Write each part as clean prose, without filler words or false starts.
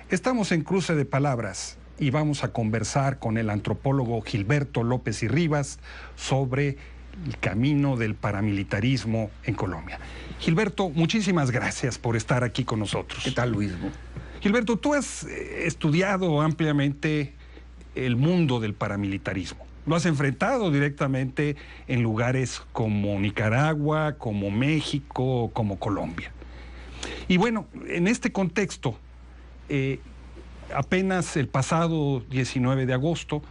Estamos en Cruce de Palabras y vamos a conversar con el antropólogo Gilberto López y Rivas sobre el camino del paramilitarismo en Colombia. Gilberto, muchísimas gracias por estar aquí con nosotros. ¿Qué tal, Luis? Gilberto, tú has estudiado ampliamente el mundo del paramilitarismo. Lo has enfrentado directamente en lugares como Nicaragua, como México, como Colombia. Y bueno, en este contexto, apenas el pasado 19 de agosto,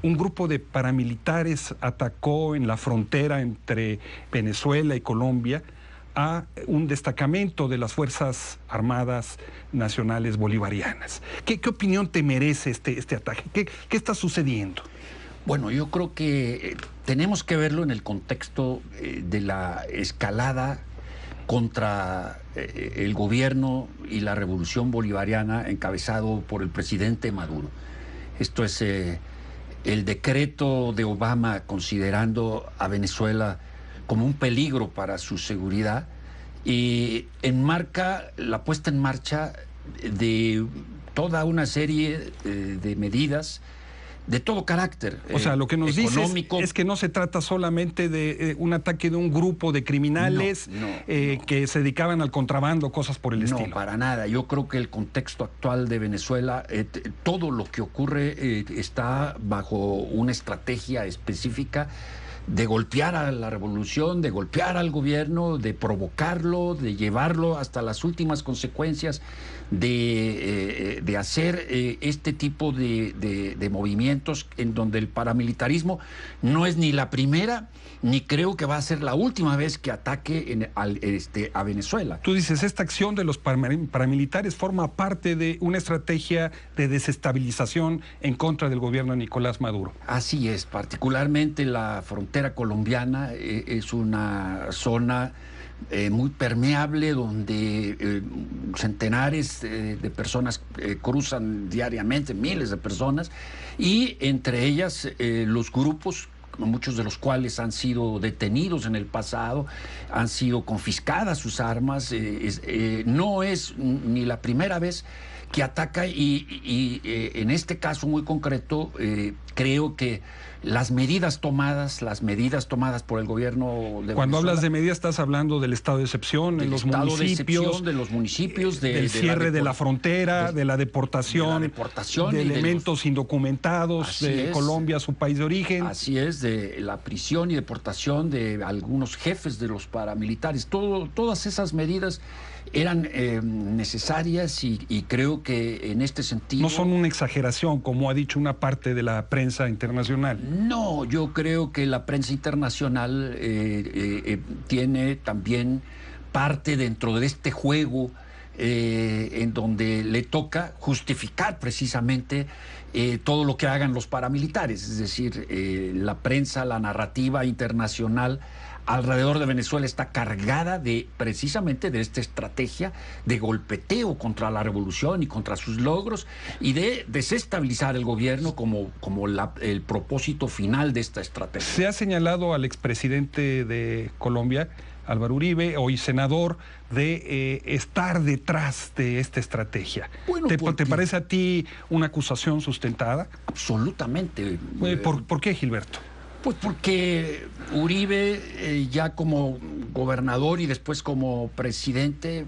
un grupo de paramilitares atacó en la frontera entre Venezuela y Colombia a un destacamento de las Fuerzas Armadas Nacionales Bolivarianas. ¿Qué opinión te merece este ataque? ¿Qué está sucediendo? Bueno, yo creo que tenemos que verlo en el contexto de la escalada contra el gobierno y la revolución bolivariana encabezado por el presidente Maduro. Esto es el decreto de Obama considerando a Venezuela como un peligro para su seguridad y enmarca la puesta en marcha de toda una serie de medidas de todo carácter. O sea, lo que nos dices es que no se trata solamente de un ataque de un grupo de criminales que se dedicaban al contrabando, cosas por el estilo. No, para nada. Yo creo que el contexto actual de Venezuela, todo lo que ocurre está bajo una estrategia específica de golpear a la revolución, de golpear al gobierno, de provocarlo, de llevarlo hasta las últimas consecuencias, de hacer este tipo de movimientos en donde el paramilitarismo no es ni la primera, ni creo que va a ser la última vez que ataque a Venezuela. Tú dices, esta acción de los paramilitares forma parte de una estrategia de desestabilización en contra del gobierno de Nicolás Maduro. Así es, particularmente la frontera colombiana es una zona muy permeable donde centenares de personas cruzan diariamente, miles de personas, y entre ellas los grupos, muchos de los cuales han sido detenidos en el pasado, han sido confiscadas sus armas. No es ni la primera vez que ataca y en este caso muy concreto creo que las medidas tomadas por el gobierno de Venezuela. Cuando hablas de medidas estás hablando del estado de excepción en los municipios, del cierre de la frontera, de la deportación de elementos indocumentados de Colombia a su país de origen. Así es, de la prisión y deportación de algunos jefes de los paramilitares. Todas esas medidas eran necesarias y creo que en este sentido... No son una exageración, como ha dicho una parte de la prensa internacional. No, yo creo que la prensa internacional tiene también parte dentro de este juego en donde le toca justificar precisamente todo lo que hagan los paramilitares. Es decir, la prensa, la narrativa internacional alrededor de Venezuela está cargada precisamente de esta estrategia de golpeteo contra la revolución y contra sus logros y de desestabilizar el gobierno como el propósito final de esta estrategia. Se ha señalado al expresidente de Colombia, Álvaro Uribe, hoy senador, de estar detrás de esta estrategia. Bueno, ¿Te parece a ti una acusación sustentada? Absolutamente. ¿Por qué, Gilberto? Pues porque Uribe, ya como gobernador y después como presidente,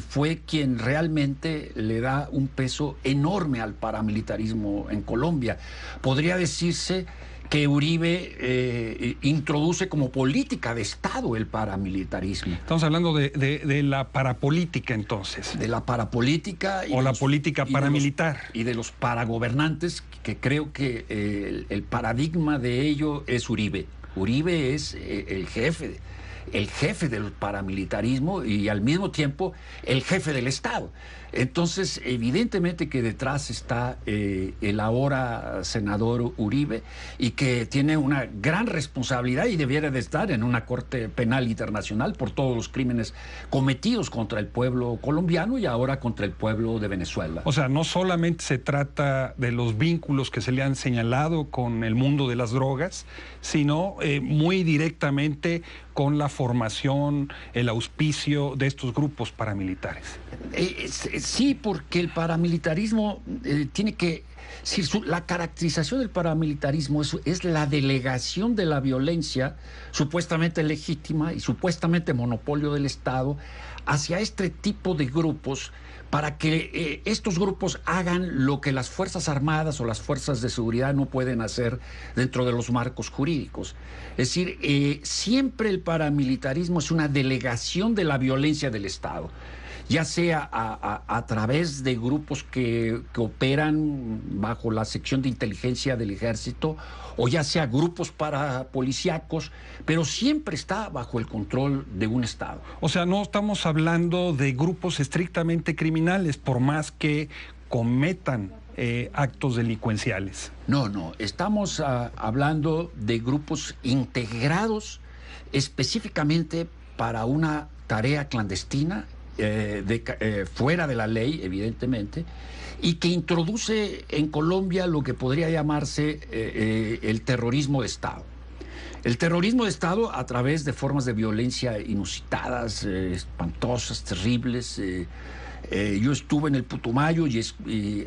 fue quien realmente le da un peso enorme al paramilitarismo en Colombia. Podría decirse que Uribe introduce como política de Estado el paramilitarismo. Estamos hablando de la parapolítica, entonces. De la parapolítica. O la política paramilitar. Y de los paragobernantes, que creo que el paradigma de ello es Uribe. Uribe es el jefe el jefe del paramilitarismo y al mismo tiempo el jefe del Estado. Entonces, evidentemente que detrás está el ahora senador Uribe, y que tiene una gran responsabilidad y debiera de estar en una corte penal internacional por todos los crímenes cometidos contra el pueblo colombiano y ahora contra el pueblo de Venezuela. O sea, no solamente se trata de los vínculos que se le han señalado con el mundo de las drogas, sino muy directamente con la formación, el auspicio de estos grupos paramilitares. Sí, porque el paramilitarismo tiene que... la caracterización del paramilitarismo es la delegación de la violencia supuestamente legítima y supuestamente monopolio del Estado hacia este tipo de grupos, para que estos grupos hagan lo que las Fuerzas Armadas o las Fuerzas de Seguridad no pueden hacer dentro de los marcos jurídicos. Es decir, siempre el paramilitarismo es una delegación de la violencia del Estado, ya sea a través de grupos que operan bajo la sección de inteligencia del Ejército, o ya sea grupos parapolicíacos, pero siempre está bajo el control de un Estado. O sea, no estamos hablando de grupos estrictamente criminales, por más que cometan actos delincuenciales. No, estamos hablando de grupos integrados específicamente para una tarea clandestina, fuera de la ley, evidentemente, y que introduce en Colombia lo que podría llamarse el terrorismo de Estado. El terrorismo de Estado a través de formas de violencia inusitadas, espantosas, terribles. Yo estuve en el Putumayo y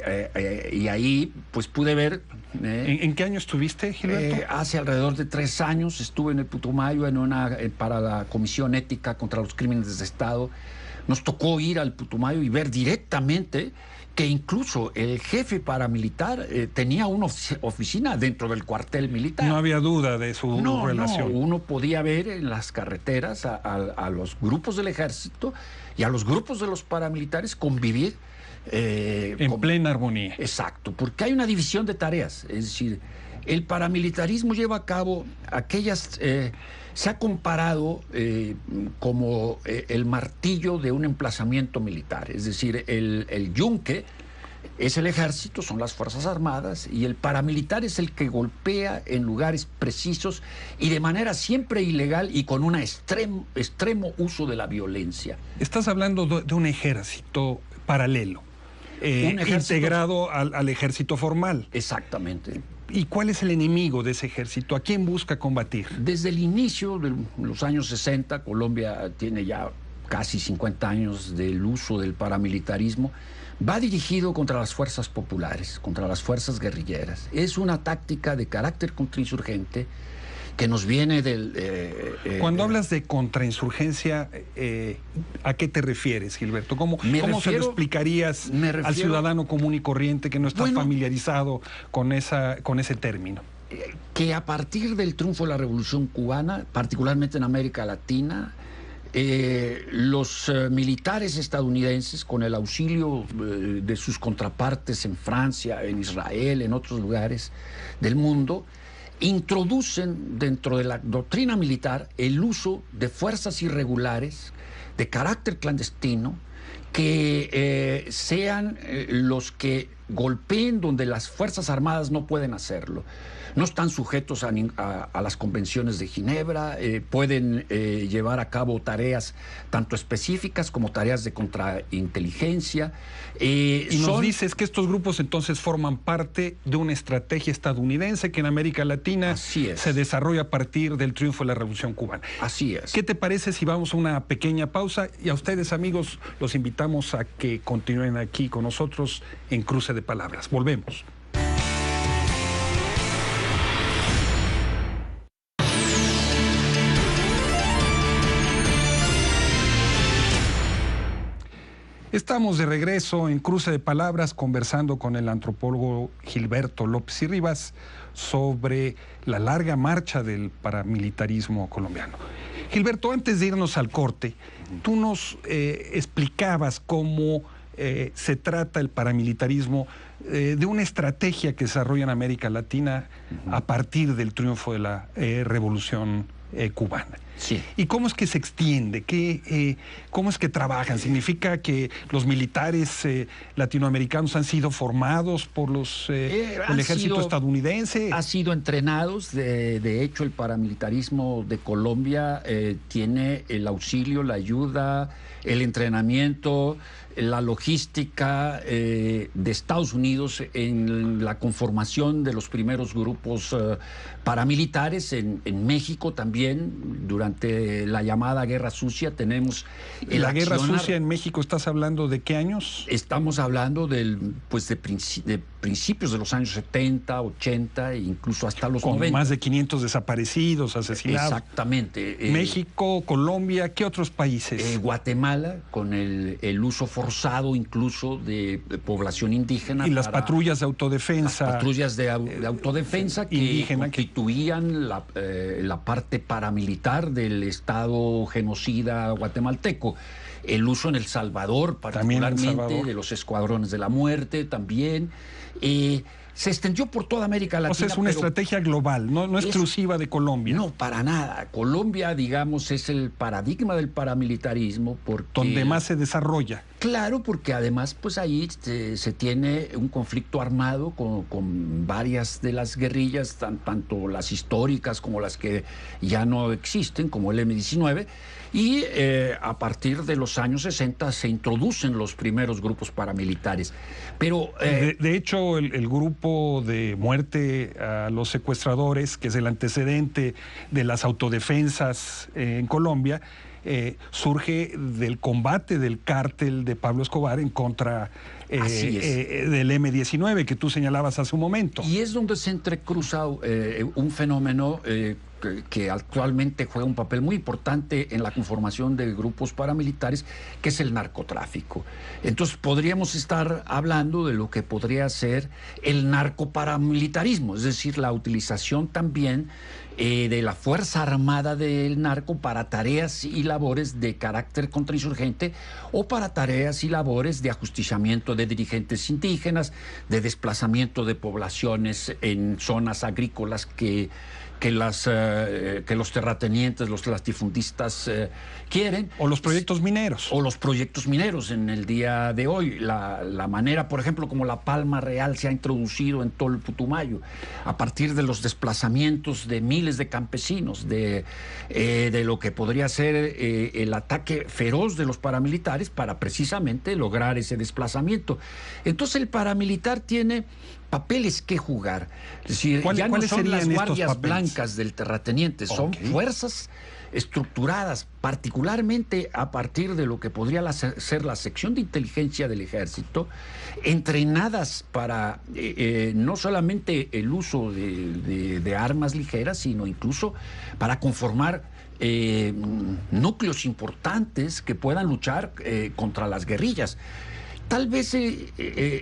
ahí pues pude ver... ¿En qué año estuviste, Gilberto? Hace alrededor de 3 años estuve en el Putumayo para la Comisión Ética contra los Crímenes de Estado. Nos tocó ir al Putumayo y ver directamente que incluso el jefe paramilitar tenía una oficina dentro del cuartel militar. No había duda de su relación. No, uno podía ver en las carreteras a los grupos del ejército y a los grupos de los paramilitares convivir. En plena armonía. Exacto, porque hay una división de tareas. Es decir, el paramilitarismo lleva a cabo aquellas... se ha comparado como el martillo de un emplazamiento militar. Es decir, el yunque es el ejército, son las Fuerzas Armadas, y el paramilitar es el que golpea en lugares precisos y de manera siempre ilegal y con un extremo uso de la violencia. Estás hablando de un ejército paralelo, integrado al ejército formal. Exactamente. ¿Y cuál es el enemigo de ese ejército? ¿A quién busca combatir? Desde el inicio de los años 60, Colombia tiene ya casi 50 años del uso del paramilitarismo, va dirigido contra las fuerzas populares, contra las fuerzas guerrilleras. Es una táctica de carácter contrainsurgente que nos viene del... Cuando hablas de contrainsurgencia, ¿a qué te refieres, Gilberto? ¿Cómo se lo explicarías al ciudadano común y corriente que no está familiarizado con ese término? Que a partir del triunfo de la Revolución Cubana, particularmente en América Latina, los militares estadounidenses, con el auxilio de sus contrapartes en Francia, en Israel, en otros lugares del mundo, introducen dentro de la doctrina militar el uso de fuerzas irregulares de carácter clandestino que sean los que golpeen donde las Fuerzas Armadas no pueden hacerlo. No están sujetos a las convenciones de Ginebra, pueden llevar a cabo tareas tanto específicas como tareas de contrainteligencia. Y nos dices que estos grupos entonces forman parte de una estrategia estadounidense que en América Latina se desarrolla a partir del triunfo de la Revolución Cubana. Así es. ¿Qué te parece si vamos a una pequeña pausa? Y a ustedes, amigos, los invitamos a que continúen aquí con nosotros en Cruce de Palabras. Volvemos. Estamos de regreso en Cruce de Palabras conversando con el antropólogo Gilberto López y Rivas sobre la larga marcha del paramilitarismo colombiano. Gilberto, antes de irnos al corte, tú nos explicabas cómo se trata el paramilitarismo de una estrategia que desarrolla en América Latina a partir del triunfo de la Revolución Cubana. Sí. ¿Y cómo es que se extiende? ¿Cómo es que trabajan? ¿Significa que los militares latinoamericanos han sido formados por el ejército estadounidense? Han sido entrenados. De hecho, el paramilitarismo de Colombia tiene el auxilio, la ayuda, el entrenamiento, la logística de Estados Unidos en la conformación de los primeros grupos paramilitares. En México también, durante la llamada Guerra Sucia, tenemos ¿La Guerra Sucia en México estás hablando de qué años? Estamos hablando de principios de los años 70, 80 e incluso hasta los 90. Con más de 500 desaparecidos, asesinados. Exactamente. México, Colombia, ¿qué otros países? Guatemala, con el uso forzado incluso de población indígena. Y las patrullas de autodefensa. Las patrullas de autodefensa que indígena, constituían la parte paramilitar del Estado genocida guatemalteco. El uso en El Salvador, particularmente, de los escuadrones de la muerte también. Se extendió por toda América Latina. O sea, es una estrategia global, no exclusiva de Colombia. No, para nada. Colombia, digamos, es el paradigma del paramilitarismo porque... Donde más se desarrolla. Claro, porque además, pues ahí se tiene un conflicto armado con varias de las guerrillas, tanto las históricas como las que ya no existen, como el M-19, y a partir de los años 60 se introducen los primeros grupos paramilitares. Pero de hecho, el grupo de muerte a los secuestradores, que es el antecedente de las autodefensas en Colombia, surge del combate del cártel de Pablo Escobar en contra del M-19 que tú señalabas hace un momento. Y es donde se entrecruza un fenómeno que actualmente juega un papel muy importante en la conformación de grupos paramilitares, que es el narcotráfico. Entonces podríamos estar hablando de lo que podría ser el narcoparamilitarismo, es decir, la utilización también de la Fuerza Armada del narco para tareas y labores de carácter contrainsurgente o para tareas y labores de ajusticiamiento de dirigentes indígenas, de desplazamiento de poblaciones en zonas agrícolas que los terratenientes, los latifundistas quieren. O los proyectos mineros. O los proyectos mineros en el día de hoy. La manera, por ejemplo, como la palma real se ha introducido en todo el Putumayo, a partir de los desplazamientos de miles de campesinos, de lo que podría ser el ataque feroz de los paramilitares para precisamente lograr ese desplazamiento. Entonces el paramilitar tiene papeles que jugar. Es decir, ya no son las guardias blancas del terrateniente, son fuerzas estructuradas particularmente a partir de lo que podría ser la sección de inteligencia del ejército, entrenadas para no solamente el uso de armas ligeras, sino incluso para conformar núcleos importantes que puedan luchar contra las guerrillas. Tal vez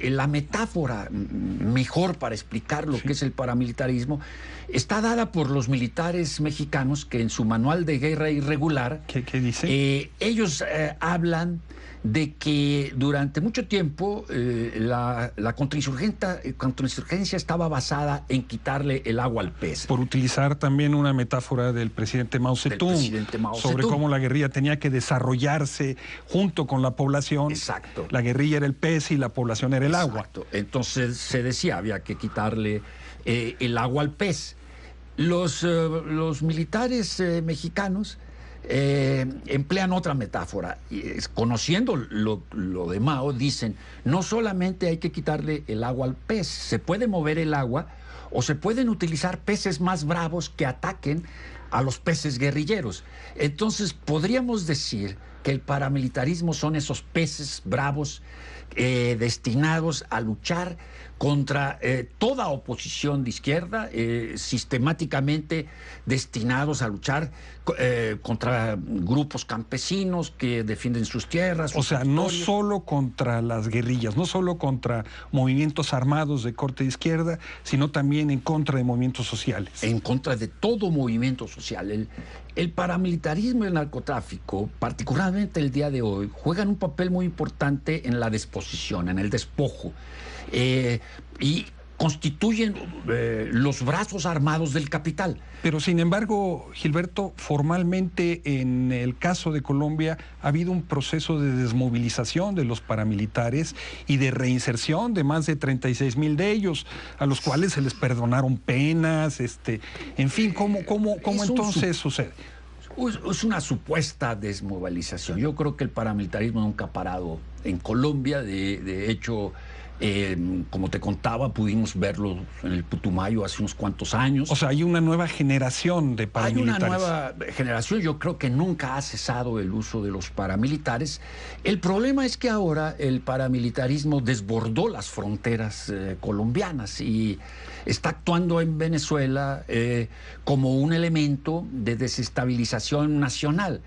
la metáfora mejor para explicar lo que es el paramilitarismo está dada por los militares mexicanos que en su manual de guerra irregular, ¿Qué dice? Ellos hablan de que durante mucho tiempo la contrainsurgencia estaba basada en quitarle el agua al pez. Por utilizar también una metáfora del presidente Mao Zedong, sobre cómo la guerrilla tenía que desarrollarse junto con la población. Exacto. La guerrilla era el pez y la población era el agua. Entonces se decía, había que quitarle el agua al pez. Los militares mexicanos emplean otra metáfora. Conociendo lo de Mao, dicen, no solamente hay que quitarle el agua al pez, se puede mover el agua o se pueden utilizar peces más bravos que ataquen a los peces guerrilleros. Entonces podríamos decir que el paramilitarismo son esos peces bravos destinados a luchar contra toda oposición de izquierda, sistemáticamente destinados a luchar contra grupos campesinos que defienden sus tierras. O sea, no solo contra las guerrillas, no solo contra movimientos armados de corte de izquierda, sino también en contra de movimientos sociales. En contra de todo movimiento social. El paramilitarismo y el narcotráfico, particularmente el día de hoy, juegan un papel muy importante en la desposición, en el despojo. Y constituyen los brazos armados del capital. Pero sin embargo, Gilberto, formalmente en el caso de Colombia ha habido un proceso de desmovilización de los paramilitares y de reinserción de más de 36,000 de ellos, a los cuales se les perdonaron penas, en fin, ¿cómo entonces sucede? Es una supuesta desmovilización. Yo creo que el paramilitarismo nunca ha parado en Colombia. De hecho, como te contaba, pudimos verlo en el Putumayo hace unos cuantos años. O sea, hay una nueva generación de paramilitares. Hay una nueva generación. Yo creo que nunca ha cesado el uso de los paramilitares. El problema es que ahora el paramilitarismo desbordó las fronteras colombianas y está actuando en Venezuela como un elemento de desestabilización nacional.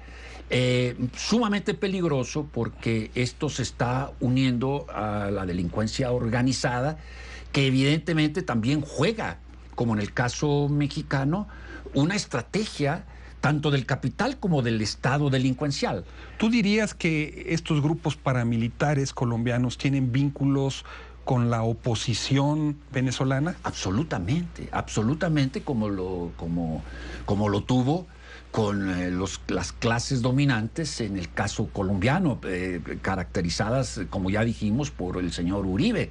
Sumamente peligroso porque esto se está uniendo a la delincuencia organizada, que evidentemente también juega, como en el caso mexicano, una estrategia tanto del capital como del Estado delincuencial. ¿Tú dirías que estos grupos paramilitares colombianos tienen vínculos con la oposición venezolana? Absolutamente, absolutamente, como lo tuvo con las clases dominantes en el caso colombiano, caracterizadas, como ya dijimos, por el señor Uribe.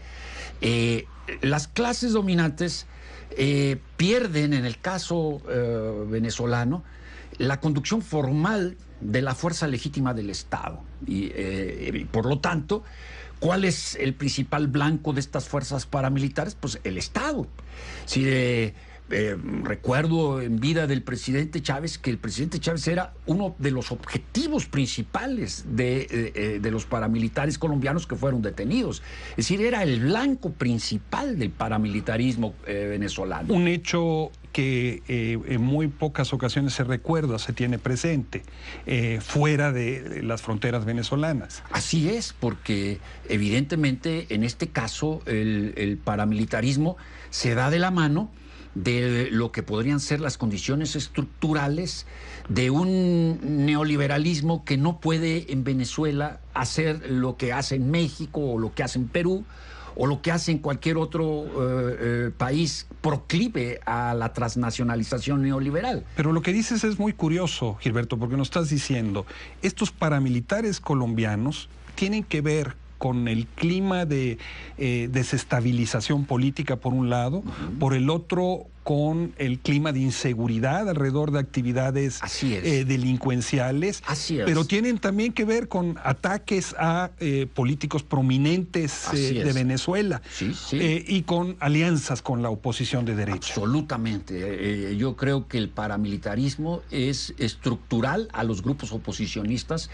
Las clases dominantes pierden, en el caso venezolano, la conducción formal de la fuerza legítima del Estado. Y por lo tanto, ¿cuál es el principal blanco de estas fuerzas paramilitares? Pues el Estado. Si recuerdo en vida del presidente Chávez que el presidente Chávez era uno de los objetivos principales de los paramilitares colombianos que fueron detenidos. Es decir, era el blanco principal del paramilitarismo venezolano. Un hecho que en muy pocas ocasiones se recuerda, se tiene presente, fuera de las fronteras venezolanas. Así es, porque evidentemente en este caso el paramilitarismo se da de la mano de lo que podrían ser las condiciones estructurales de un neoliberalismo que no puede en Venezuela hacer lo que hace en México o lo que hace en Perú o lo que hace en cualquier otro país proclive a la transnacionalización neoliberal. Pero lo que dices es muy curioso, Gilberto, porque nos estás diciendo, estos paramilitares colombianos tienen que ver con el clima de desestabilización política por un lado, por el otro con el clima de inseguridad alrededor de actividades delincuenciales. Así es. Pero tienen también que ver con ataques a políticos prominentes de Venezuela. Sí, sí. Y con alianzas con la oposición de derecha. Absolutamente. Yo creo que el paramilitarismo es estructural a los grupos oposicionistas,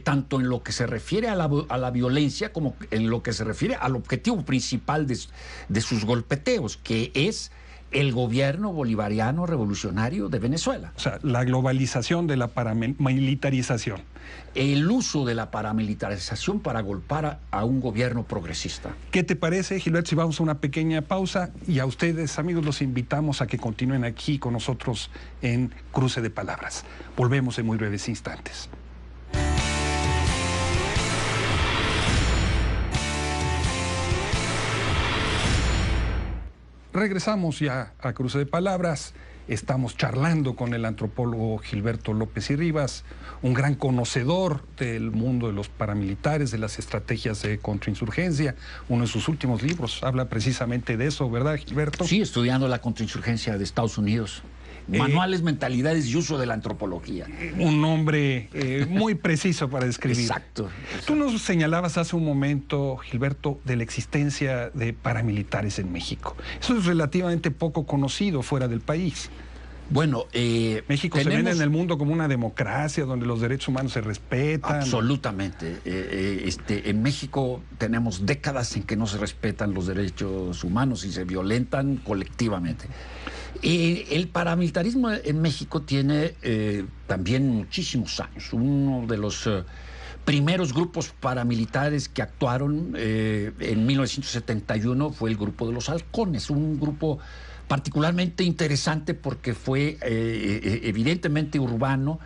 tanto en lo que se refiere a la violencia como en lo que se refiere al objetivo principal de sus golpeteos, que es el gobierno bolivariano revolucionario de Venezuela. O sea, la globalización de la paramilitarización. El uso de la paramilitarización para golpear a un gobierno progresista. ¿Qué te parece, Gilberto, si vamos a una pequeña pausa? Y a ustedes, amigos, los invitamos a que continúen aquí con nosotros en Cruce de Palabras. Volvemos en muy breves instantes. Regresamos ya a Cruce de Palabras. Estamos charlando con el antropólogo Gilberto López y Rivas, un gran conocedor del mundo de los paramilitares, de las estrategias de contrainsurgencia. Uno de sus últimos libros habla precisamente de eso, ¿verdad, Gilberto? Sí, estudiando la contrainsurgencia de Estados Unidos. Manuales, mentalidades y uso de la antropología. Un nombre muy preciso para describir. Exacto. Tú nos señalabas hace un momento, Gilberto, de la existencia de paramilitares en México. Eso es relativamente poco conocido fuera del país. Bueno, México se vende en el mundo como una democracia donde los derechos humanos se respetan. Absolutamente. En México tenemos décadas en que no se respetan los derechos humanos y se violentan colectivamente. El paramilitarismo en México tiene también muchísimos años. Uno de los primeros grupos paramilitares que actuaron en 1971 fue el grupo de los Halcones, un grupo particularmente interesante porque fue evidentemente urbano,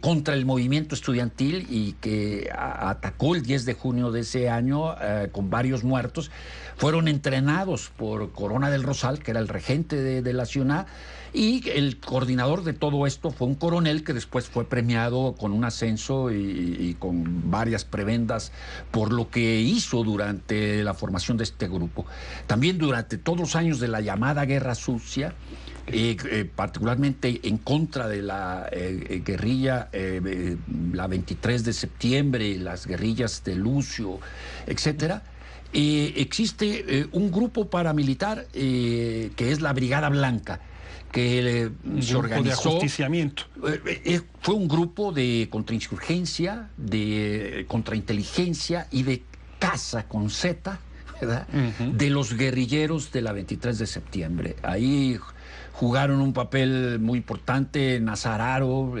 contra el movimiento estudiantil y que atacó el 10 de junio de ese año con varios muertos. Fueron entrenados por Corona del Rosal, que era el regente de la ciudad, y el coordinador de todo esto fue un coronel que después fue premiado con un ascenso y con varias prebendas por lo que hizo durante la formación de este grupo. También durante todos los años de la llamada Guerra Sucia, particularmente en contra de la guerrilla, la 23 de septiembre, las guerrillas de Lucio, etcétera, existe un grupo paramilitar que es la Brigada Blanca, que se organizó de ajusticiamiento. Fue un grupo de contrainsurgencia, de contrainteligencia y de caza con Z, ¿verdad? De los guerrilleros de la 23 de septiembre. Ahí jugaron un papel muy importante Nazararo,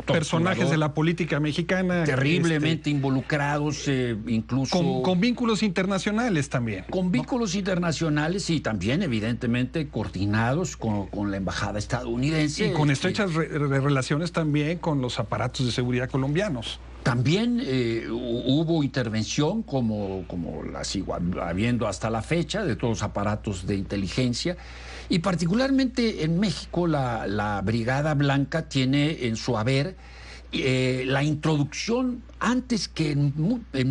personajes de la política mexicana terriblemente involucrados, incluso con vínculos internacionales también. Con vínculos internacionales y también evidentemente coordinados con la embajada estadounidense. Y con estrechas relaciones también con los aparatos de seguridad colombianos. También hubo intervención, como la sigo habiendo hasta la fecha, de todos los aparatos de inteligencia. Y particularmente en México, la Brigada Blanca tiene en su haber la introducción, antes que en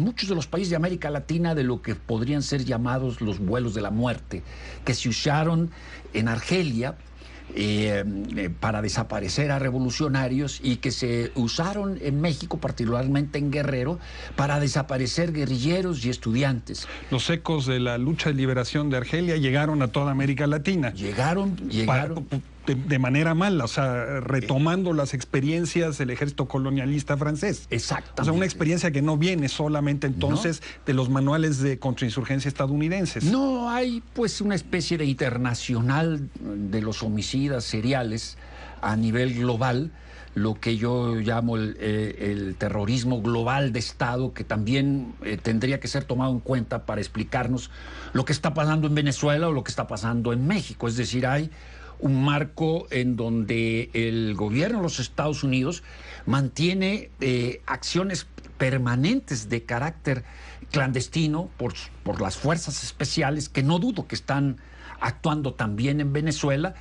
muchos de los países de América Latina, de lo que podrían ser llamados los vuelos de la muerte, que se usaron en Argelia para desaparecer a revolucionarios y que se usaron en México, particularmente en Guerrero, para desaparecer guerrilleros y estudiantes. Los ecos de la lucha de liberación de Argelia llegaron a toda América Latina. Llegaron. De manera mala, o sea, retomando las experiencias del ejército colonialista francés. Exactamente. O sea, una experiencia que no viene solamente entonces de los manuales de contrainsurgencia estadounidenses. No, hay pues una especie de internacional de los homicidas seriales a nivel global, lo que yo llamo el terrorismo global de Estado, que también tendría que ser tomado en cuenta para explicarnos lo que está pasando en Venezuela o lo que está pasando en México. Es decir, hay un marco en donde el gobierno de los Estados Unidos mantiene acciones permanentes de carácter clandestino por las fuerzas especiales, que no dudo que están actuando también en Venezuela,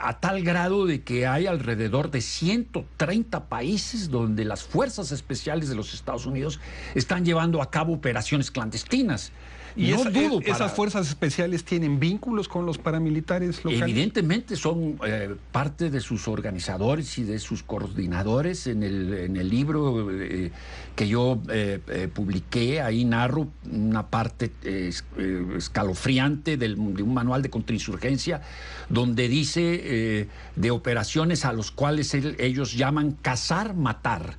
a tal grado de que hay alrededor de 130 países donde las fuerzas especiales de los Estados Unidos están llevando a cabo operaciones clandestinas. ¿Y esas fuerzas especiales tienen vínculos con los paramilitares locales? Evidentemente son parte de sus organizadores y de sus coordinadores. En el libro que yo publiqué, ahí narro una parte escalofriante de un manual de contrainsurgencia, donde dice de operaciones a los cuales ellos llaman cazar-matar,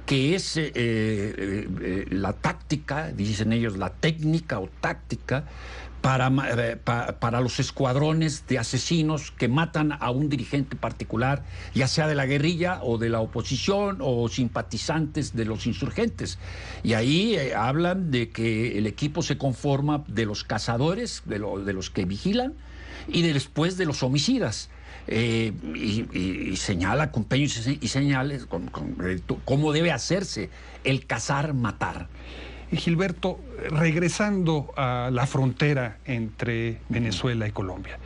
que es la táctica, dicen ellos, la técnica o táctica para los escuadrones de asesinos que matan a un dirigente particular, ya sea de la guerrilla o de la oposición o simpatizantes de los insurgentes. Y ahí hablan de que el equipo se conforma de los cazadores, de los que vigilan, y después de los homicidas. Y señala con peños y señales cómo debe hacerse el cazar-matar. Y Gilberto, regresando a la frontera entre Venezuela y Colombia,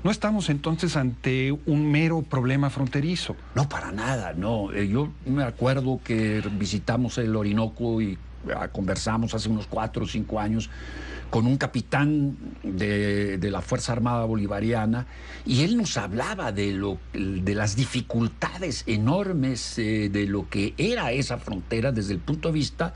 ¿no estamos entonces ante un mero problema fronterizo? No, para nada, no. Yo me acuerdo que visitamos el Orinoco y conversamos hace unos 4 o 5 años con un capitán de la Fuerza Armada Bolivariana, y él nos hablaba de las dificultades enormes de lo que era esa frontera desde el punto de vista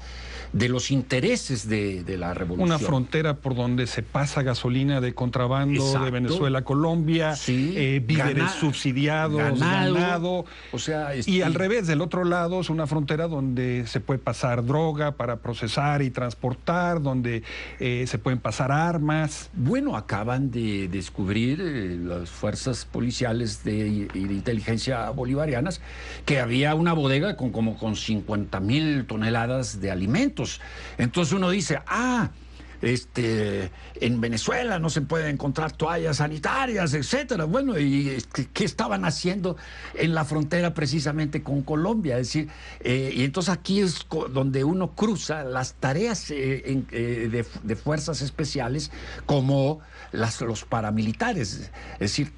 de los intereses de la revolución. Una frontera por donde se pasa gasolina de contrabando. Exacto. De Venezuela a Colombia, sí, víveres subsidiados, ganado. O sea, y al revés, del otro lado es una frontera donde se puede pasar droga para procesar y transportar, donde se pueden pasar armas. Bueno, acaban de descubrir las fuerzas policiales y de inteligencia bolivarianas que había una bodega con 50,000 toneladas de alimentos. Entonces uno dice, en Venezuela no se pueden encontrar toallas sanitarias, etcétera. Bueno, ¿y qué estaban haciendo en la frontera precisamente con Colombia? Es decir, y entonces aquí es donde uno cruza las tareas de fuerzas especiales como los paramilitares. Es decir,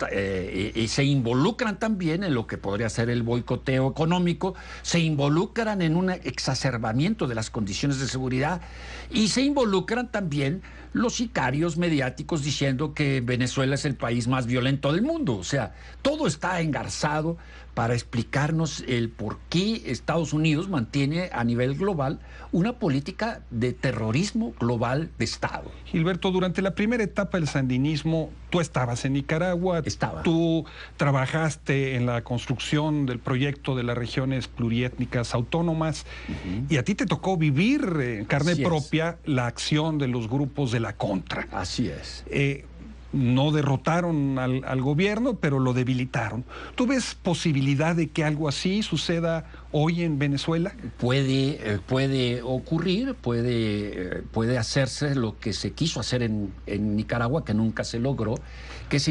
y se involucran también en lo que podría ser el boicoteo económico, se involucran en un exacerbamiento de las condiciones de seguridad y se involucran también los sicarios mediáticos diciendo que Venezuela es el país más violento del mundo. O sea, todo está engarzado para explicarnos el por qué Estados Unidos mantiene a nivel global una política de terrorismo global de Estado. Gilberto, durante la primera etapa del sandinismo, tú estabas en Nicaragua, tú trabajaste en la construcción del proyecto de las regiones pluriétnicas autónomas, y a ti te tocó vivir en carne propia la acción de los grupos de la Contra. Así es. No derrotaron al gobierno, pero lo debilitaron. ¿Tú ves posibilidad de que algo así suceda hoy en Venezuela? Puede ocurrir, puede hacerse lo que se quiso hacer en Nicaragua, que nunca se logró, que es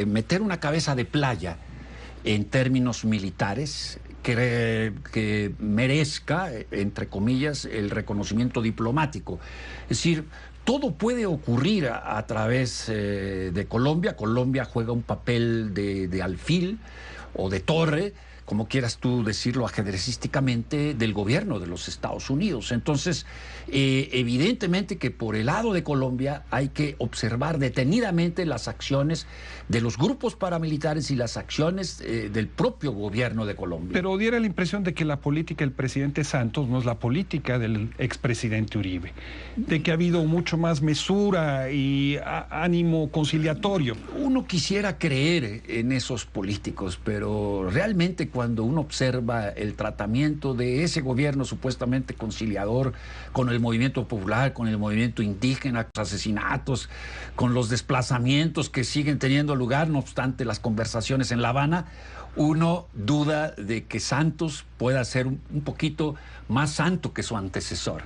meter una cabeza de playa en términos militares que merezca, entre comillas, el reconocimiento diplomático. Es decir, todo puede ocurrir a través de Colombia. Colombia juega un papel de alfil o de torre, como quieras tú decirlo ajedrecísticamente, del gobierno de los Estados Unidos. Entonces, evidentemente que por el lado de Colombia hay que observar detenidamente las acciones de los grupos paramilitares y las acciones del propio gobierno de Colombia. Pero diera la impresión de que la política del presidente Santos no es la política del expresidente Uribe, de que ha habido mucho más mesura y ánimo conciliatorio. Uno quisiera creer en esos políticos, pero realmente cuando uno observa el tratamiento de ese gobierno supuestamente conciliador con el movimiento popular, con el movimiento indígena, los asesinatos, con los desplazamientos que siguen teniendo lugar, no obstante las conversaciones en La Habana, uno duda de que Santos pueda ser un poquito más santo que su antecesor.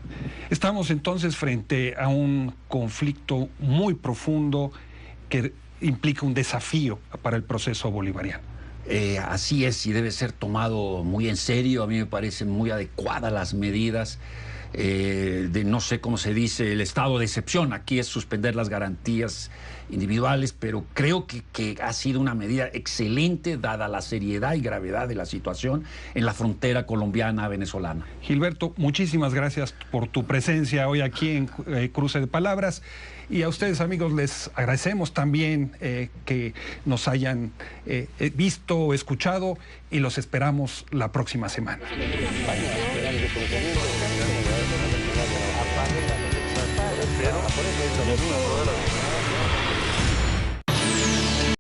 Estamos entonces frente a un conflicto muy profundo que implica un desafío para el proceso bolivariano. Así es, y debe ser tomado muy en serio. A mí me parecen muy adecuadas las medidas de, no sé cómo se dice, el estado de excepción. Aquí es suspender las garantías individuales, pero creo que ha sido una medida excelente dada la seriedad y gravedad de la situación en la frontera colombiana-venezolana. Gilberto, muchísimas gracias por tu presencia hoy aquí en Cruce de Palabras, y a ustedes, amigos, les agradecemos también que nos hayan visto o escuchado, y los esperamos la próxima semana. Pero